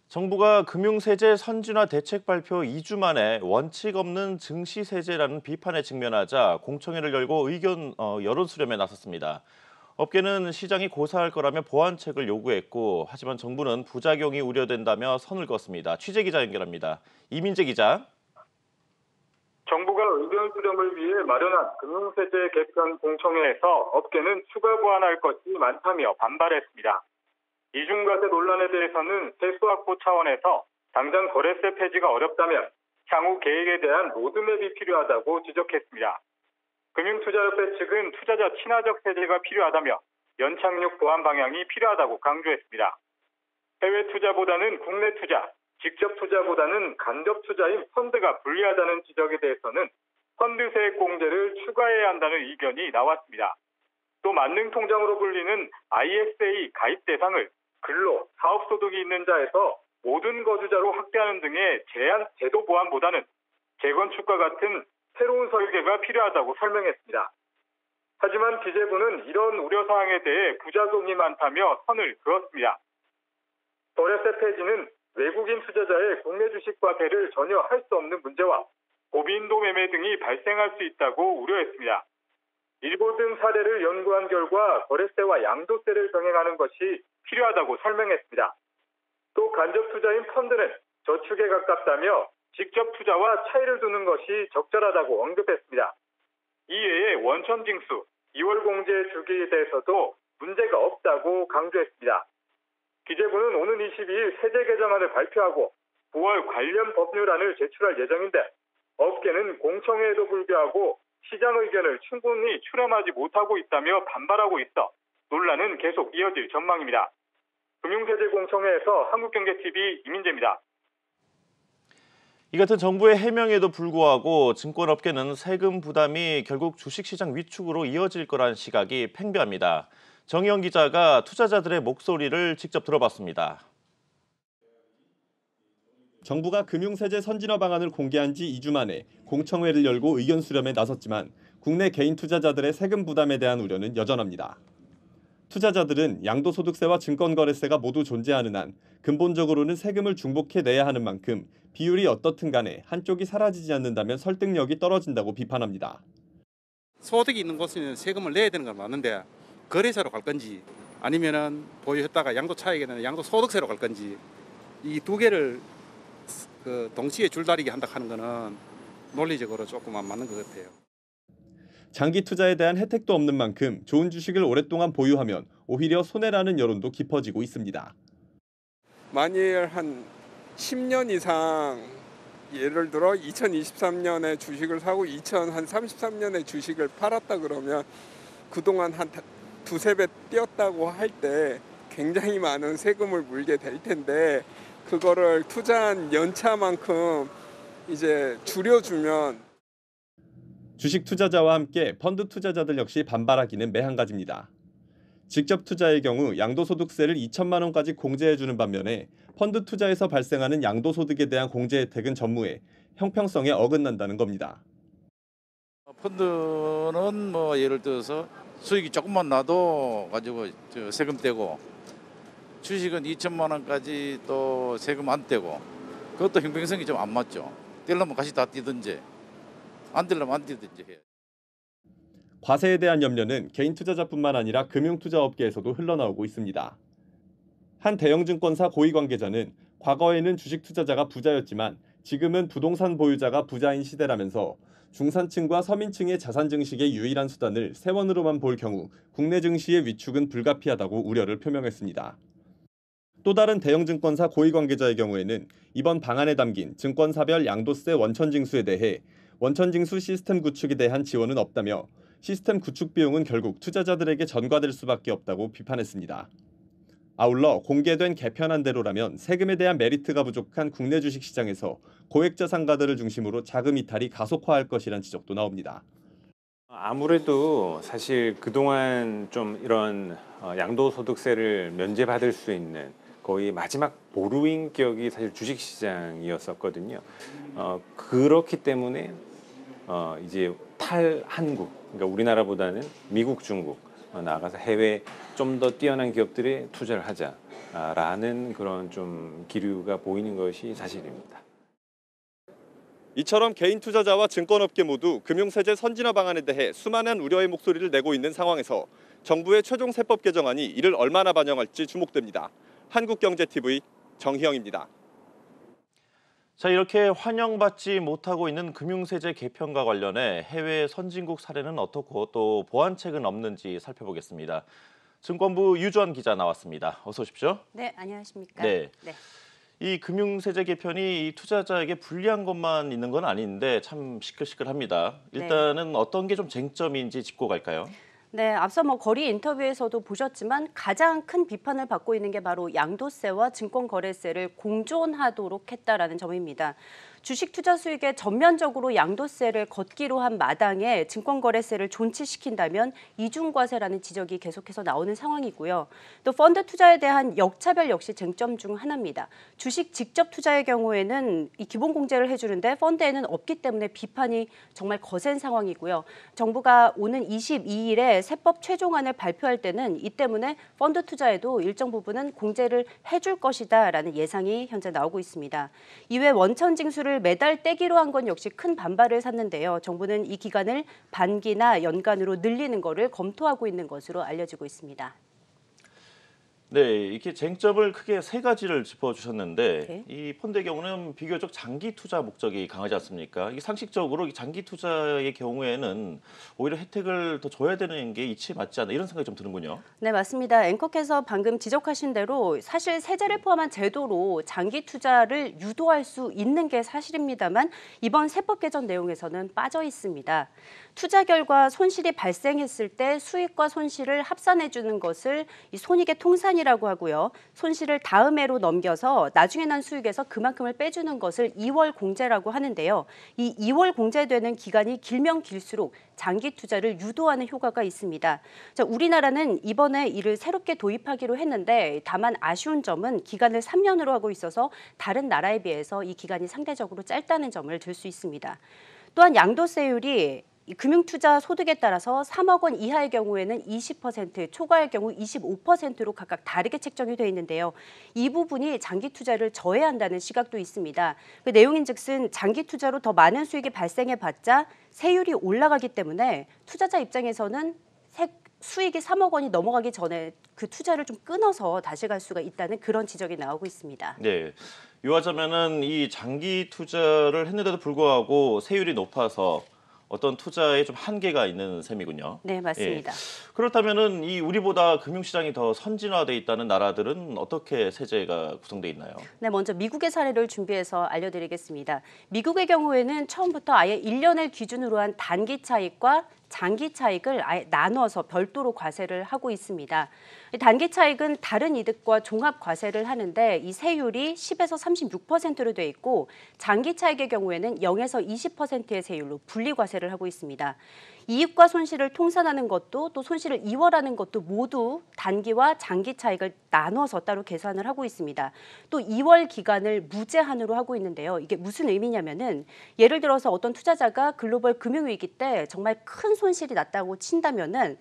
정부가 금융세제 선진화 대책 발표 2주 만에 원칙 없는 증시세제라는 비판에 직면하자 공청회를 열고 여론 수렴에 나섰습니다. 업계는 시장이 고사할 거라며 보완책을 요구했고, 하지만 정부는 부작용이 우려된다며 선을 그었습니다. 취재 기자 연결합니다. 이민재 기자. 정부가 의견 수렴을 위해 마련한 금융세제 개편 공청회에서 업계는 추가 보완할 것이 많다며 반발했습니다. 이중과세 논란에 대해서는 세수 확보 차원에서 당장 거래세 폐지가 어렵다면 향후 계획에 대한 로드맵이 필요하다고 지적했습니다. 금융투자협회 측은 투자자 친화적 세제가 필요하다며 연착륙 보완 방향이 필요하다고 강조했습니다. 해외 투자보다는 국내 투자, 직접 투자보다는 간접 투자인 펀드가 불리하다는 지적에 대해서는 펀드세액 공제를 추가해야 한다는 의견이 나왔습니다. 또 만능통장으로 불리는 ISA 가입 대상을 근로, 사업소득이 있는 자에서 모든 거주자로 확대하는 등의 제도 보완보다는 재건축과 같은 새로운 설계가 필요하다고 설명했습니다. 하지만 기재부는 이런 우려사항에 대해 부작용이 많다며 선을 그었습니다. 거래세 폐지는 외국인 투자자의 국내 주식 과세를 전혀 할 수 없는 문제와 고비인도 매매 등이 발생할 수 있다고 우려했습니다. 일부 등 사례를 연구한 결과 거래세와 양도세를 병행하는 것이 필요하다고 설명했습니다. 또 간접 투자인 펀드는 저축에 가깝다며 직접 투자와 차이를 두는 것이 적절하다고 언급했습니다. 이외에 원천징수, 2월 공제 주기에 대해서도 문제가 없다고 강조했습니다. 기재부는 오는 22일 세제 개정안을 발표하고 9월 관련 법률안을 제출할 예정인데, 업계는 공청회에도 불구하고 시장 의견을 충분히 수렴하지 못하고 있다며 반발하고 있어 논란은 계속 이어질 전망입니다. 금융세제 공청회에서 한국경제TV 이민재입니다. 이 같은 정부의 해명에도 불구하고 증권업계는 세금 부담이 결국 주식시장 위축으로 이어질 거란 시각이 팽배합니다. 정희영 기자가 투자자들의 목소리를 직접 들어봤습니다. 정부가 금융세제 선진화 방안을 공개한 지 2주 만에 공청회를 열고 의견 수렴에 나섰지만 국내 개인 투자자들의 세금 부담에 대한 우려는 여전합니다. 투자자들은 양도소득세와 증권거래세가 모두 존재하는 한 근본적으로는 세금을 중복해 내야 하는 만큼 비율이 어떻든 간에 한쪽이 사라지지 않는다면 설득력이 떨어진다고 비판합니다. 소득이 있는 곳에는 세금을 내야 되는 건 맞는데 거래세로 갈 건지 아니면은 보유했다가 양도 차익에 되는 양도소득세로 갈 건지 이 두 개를 동시에 줄다리기 한다 하는 거는 논리적으로 조금 안 맞는 것 같아요. 장기 투자에 대한 혜택도 없는 만큼 좋은 주식을 오랫동안 보유하면 오히려 손해라는 여론도 깊어지고 있습니다. 만일 한 10년 이상 예를 들어 2023년에 주식을 사고 2033년에 주식을 팔았다 그러면 그동안 한 두세 배 뛰었다고 할 때 굉장히 많은 세금을 물게 될 텐데 그거를 투자한 연차만큼 이제 줄여주면 주식 투자자와 함께 펀드 투자자들 역시 반발하기는 매한가지입니다. 직접 투자의 경우 양도소득세를 2천만 원까지 공제해주는 반면에 펀드 투자에서 발생하는 양도소득에 대한 공제 혜택은 전무해 형평성에 어긋난다는 겁니다. 펀드는 예를 들어서 수익이 조금만 나도 가지고 세금 떼고 주식은 2천만 원까지 또 세금 안 떼고 그것도 형평성이 좀 안 맞죠. 떼려면 같이 다 떼든지 안 떼려면 안 떼든지 해요. 과세에 대한 염려는 개인 투자자뿐만 아니라 금융투자업계에서도 흘러나오고 있습니다. 한 대형증권사 고위 관계자는 과거에는 주식 투자자가 부자였지만 지금은 부동산 보유자가 부자인 시대라면서 중산층과 서민층의 자산 증식의 유일한 수단을 세원으로만 볼 경우 국내 증시의 위축은 불가피하다고 우려를 표명했습니다. 또 다른 대형증권사 고위 관계자의 경우에는 이번 방안에 담긴 증권사별 양도세 원천징수에 대해 원천징수 시스템 구축에 대한 지원은 없다며 시스템 구축 비용은 결국 투자자들에게 전가될 수밖에 없다고 비판했습니다. 아울러 공개된 개편안대로라면 세금에 대한 메리트가 부족한 국내 주식시장에서 고액자산가들을 중심으로 자금 이탈이 가속화할 것이란 지적도 나옵니다. 아무래도 사실 그동안 좀 이런 양도소득세를 면제받을 수 있는 거의 마지막 보루인격이 사실 주식시장이었었거든요. 그렇기 때문에 이제 탈한국, 그러니까 우리나라보다는 미국, 중국 나가서 해외 좀 더 뛰어난 기업들에 투자를 하자. 라는 그런 좀 기류가 보이는 것이 사실입니다. 이처럼 개인 투자자와 증권업계 모두 금융세제 선진화 방안에 대해 수많은 우려의 목소리를 내고 있는 상황에서 정부의 최종 세법 개정안이 이를 얼마나 반영할지 주목됩니다. 한국경제TV 정희영입니다. 자, 이렇게 환영받지 못하고 있는 금융세제 개편과 관련해 해외 선진국 사례는 어떻고 또 보완책은 없는지 살펴보겠습니다. 증권부 유주환 기자 나왔습니다. 어서 오십시오. 네, 안녕하십니까. 네. 이 금융세제 개편이 이 투자자에게 불리한 것만 있는 건 아닌데 참 시끌시끌합니다. 일단은 어떤 게 좀 쟁점인지 짚고 갈까요? 네, 앞서 거리 인터뷰에서도 보셨지만 가장 큰 비판을 받고 있는 게 바로 양도세와 증권거래세를 공존하도록 했다라는 점입니다. 주식 투자 수익에 전면적으로 양도세를 걷기로 한 마당에 증권거래세를 존치시킨다면 이중과세라는 지적이 계속해서 나오는 상황이고요. 또 펀드 투자에 대한 역차별 역시 쟁점 중 하나입니다. 주식 직접 투자의 경우에는 이 기본 공제를 해주는데 펀드에는 없기 때문에 비판이 정말 거센 상황이고요. 정부가 오는 22일에 세법 최종안을 발표할 때는 이 때문에 펀드 투자에도 일정 부분은 공제를 해줄 것이다라는 예상이 현재 나오고 있습니다. 이외 원천 징수를 매달 떼기로 한 건 역시 큰 반발을 샀는데요. 정부는 이 기간을 반기나 연간으로 늘리는 것을 검토하고 있는 것으로 알려지고 있습니다. 네, 이렇게 쟁점을 크게 세 가지를 짚어주셨는데 네. 이 펀드의 경우는 비교적 장기 투자 목적이 강하지 않습니까? 이게 상식적으로 이 장기 투자의 경우에는 오히려 혜택을 더 줘야 되는 게 이치에 맞지 않나 이런 생각이 좀 드는군요. 네, 맞습니다. 앵커께서 방금 지적하신 대로 사실 세제를 포함한 제도로 장기 투자를 유도할 수 있는 게 사실입니다만 이번 세법 개정 내용에서는 빠져 있습니다. 투자 결과 손실이 발생했을 때 수익과 손실을 합산해 주는 것을 이 손익의 통산이라고 하고요. 손실을 다음 해로 넘겨서 나중에 난 수익에서 그만큼을 빼주는 것을 2월 공제라고 하는데요. 이 2월 공제되는 기간이 길면 길수록 장기 투자를 유도하는 효과가 있습니다. 자, 우리나라는 이번에 이를 새롭게 도입하기로 했는데 다만 아쉬운 점은 기간을 3년으로 하고 있어서 다른 나라에 비해서 이 기간이 상대적으로 짧다는 점을 들 수 있습니다. 또한 양도세율이 이 금융투자 소득에 따라서 3억 원 이하의 경우에는 20%, 초과의 경우 25%로 각각 다르게 책정이 되어 있는데요. 이 부분이 장기 투자를 저해한다는 시각도 있습니다. 그 내용인즉슨 장기 투자로 더 많은 수익이 발생해봤자 세율이 올라가기 때문에 투자자 입장에서는 수익이 3억 원이 넘어가기 전에 그 투자를 좀 끊어서 다시 갈 수가 있다는 그런 지적이 나오고 있습니다. 네, 요하자면은 이 장기 투자를 했는데도 불구하고 세율이 높아서 어떤 투자에 좀 한계가 있는 셈이군요. 네, 맞습니다. 그렇다면은 이 우리보다 금융시장이 더 선진화돼 있다는 나라들은 어떻게 세제가 구성돼 있나요? 네, 먼저 미국의 사례를 준비해서 알려드리겠습니다. 미국의 경우에는 처음부터 아예 1년을 기준으로 한 단기 차익과 장기 차익을 아예 나눠서 별도로 과세를 하고 있습니다. 단기 차익은 다른 이득과 종합 과세를 하는데 이 세율이 10에서 36%로 돼 있고 장기 차익의 경우에는 0에서 20%의 세율로 분리 과세를 하고 있습니다. 이익과 손실을 통산하는 것도 또 손실을 이월하는 것도 모두 단기와 장기 차익을 나눠서 따로 계산을 하고 있습니다. 또 2월 기간을 무제한으로 하고 있는데요. 이게 무슨 의미냐면은 예를 들어서 어떤 투자자가 글로벌 금융위기 때 정말 큰 손실이 났다고 친다면은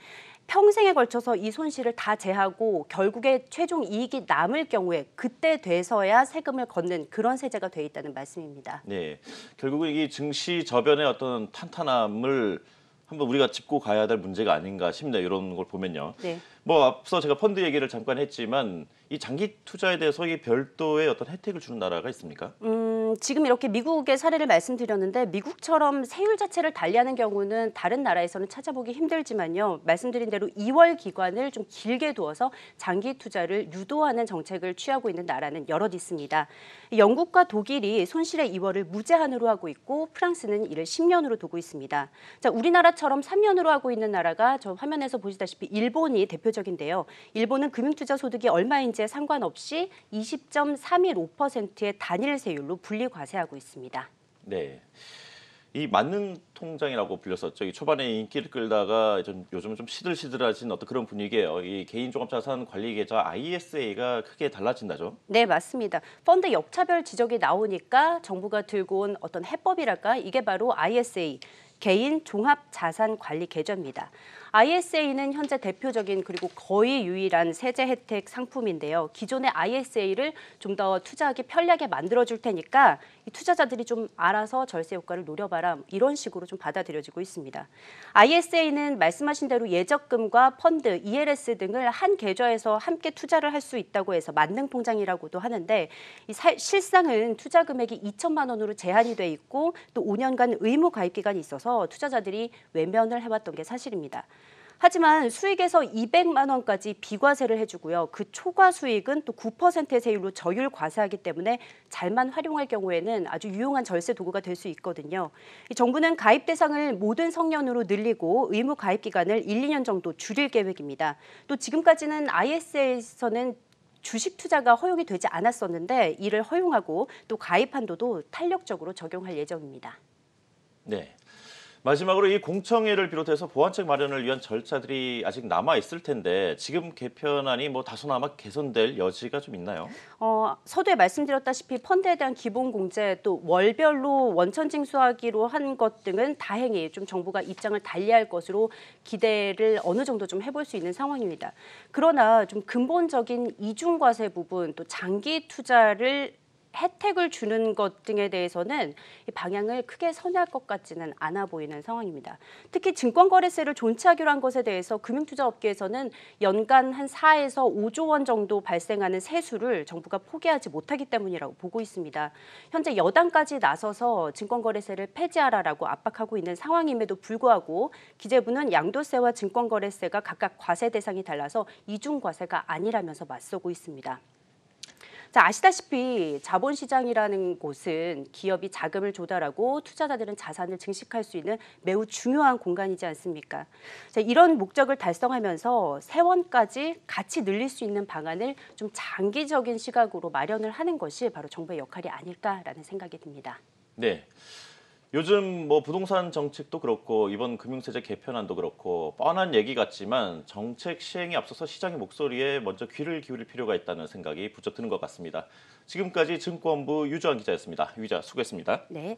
평생에 걸쳐서 이 손실을 다 제하고 결국에 최종 이익이 남을 경우에 그때 돼서야 세금을 걷는 그런 세제가 돼 있다는 말씀입니다. 네, 결국은 이 증시 저변의 어떤 탄탄함을 한번 우리가 짚고 가야 될 문제가 아닌가 싶네요. 이런 걸 보면요. 네. 뭐 앞서 제가 펀드 얘기를 잠깐 했지만 이 장기 투자에 대해서 이 별도의 어떤 혜택을 주는 나라가 있습니까? 지금 이렇게 미국의 사례를 말씀드렸는데 미국처럼 세율 자체를 달리하는 경우는 다른 나라에서는 찾아보기 힘들지만요. 말씀드린 대로 2월 기간을 좀 길게 두어서 장기 투자를 유도하는 정책을 취하고 있는 나라는 여럿 있습니다. 영국과 독일이 손실의 2월을 무제한으로 하고 있고 프랑스는 이를 10년으로 두고 있습니다. 자, 우리나라처럼 3년으로 하고 있는 나라가 저 화면에서 보시다시피 일본이 대표적인데요. 일본은 금융투자 소득이 얼마인지에 상관없이 20.315%의 단일 세율로 분리 과세하고 있습니다. 네. 이 만능 통장이라고 불렸었죠. 이 초반에 인기를 끌다가 요즘은 좀 시들시들해진 어떤 그런 분위기예요. 이 개인종합자산관리계좌 ISA가 크게 달라진다죠. 네, 맞습니다. 펀드 역차별 지적이 나오니까 정부가 들고 온 어떤 해법이랄까? 이게 바로 ISA, 개인 종합자산관리 계좌입니다. ISA는 현재 대표적인 그리고 거의 유일한 세제 혜택 상품인데요. 기존의 ISA를 좀 더 투자하기 편리하게 만들어줄 테니까 이 투자자들이 좀 알아서 절세 효과를 노려봐라 이런 식으로 좀 받아들여지고 있습니다. ISA는 말씀하신 대로 예적금과 펀드, ELS 등을 한 계좌에서 함께 투자를 할 수 있다고 해서 만능통장이라고도 하는데 실상은 투자 금액이 2천만 원으로 제한이 돼 있고 또 5년간 의무 가입 기간이 있어서 투자자들이 외면을 해왔던 게 사실입니다. 하지만 수익에서 200만 원까지 비과세를 해주고요. 그 초과 수익은 또 9%의 세율로 저율 과세하기 때문에 잘만 활용할 경우에는 아주 유용한 절세 도구가 될 수 있거든요. 정부는 가입 대상을 모든 성년으로 늘리고 의무 가입 기간을 1, 2년 정도 줄일 계획입니다. 또 지금까지는 ISA에서는 주식 투자가 허용이 되지 않았었는데 이를 허용하고 또 가입 한도도 탄력적으로 적용할 예정입니다. 네. 마지막으로 이 공청회를 비롯해서 보완책 마련을 위한 절차들이 아직 남아 있을 텐데 지금 개편안이 다소나마 개선될 여지가 좀 있나요? 서두에 말씀드렸다시피 펀드에 대한 기본 공제 또 월별로 원천 징수하기로 한 것 등은 다행히 좀 정부가 입장을 달리할 것으로 기대를 어느 정도 좀 해볼 수 있는 상황입니다. 그러나 좀 근본적인 이중과세 부분 또 장기 투자를 혜택을 주는 것 등에 대해서는 이 방향을 크게 선회할 것 같지는 않아 보이는 상황입니다. 특히 증권거래세를 존치하기로 한 것에 대해서 금융투자업계에서는 연간 한 4에서 5조 원 정도 발생하는 세수를 정부가 포기하지 못하기 때문이라고 보고 있습니다. 현재 여당까지 나서서 증권거래세를 폐지하라라고 압박하고 있는 상황임에도 불구하고 기재부는 양도세와 증권거래세가 각각 과세 대상이 달라서 이중과세가 아니라면서 맞서고 있습니다. 자, 아시다시피 자본시장이라는 곳은 기업이 자금을 조달하고 투자자들은 자산을 증식할 수 있는 매우 중요한 공간이지 않습니까? 자, 이런 목적을 달성하면서 세원까지 같이 늘릴 수 있는 방안을 좀 장기적인 시각으로 마련을 하는 것이 바로 정부의 역할이 아닐까라는 생각이 듭니다. 네. 요즘 부동산 정책도 그렇고 이번 금융세제 개편안도 그렇고 뻔한 얘기 같지만 정책 시행에 앞서서 시장의 목소리에 먼저 귀를 기울일 필요가 있다는 생각이 부쩍 드는 것 같습니다. 지금까지 증권부 유주환 기자였습니다. 유 기자 수고했습니다. 네.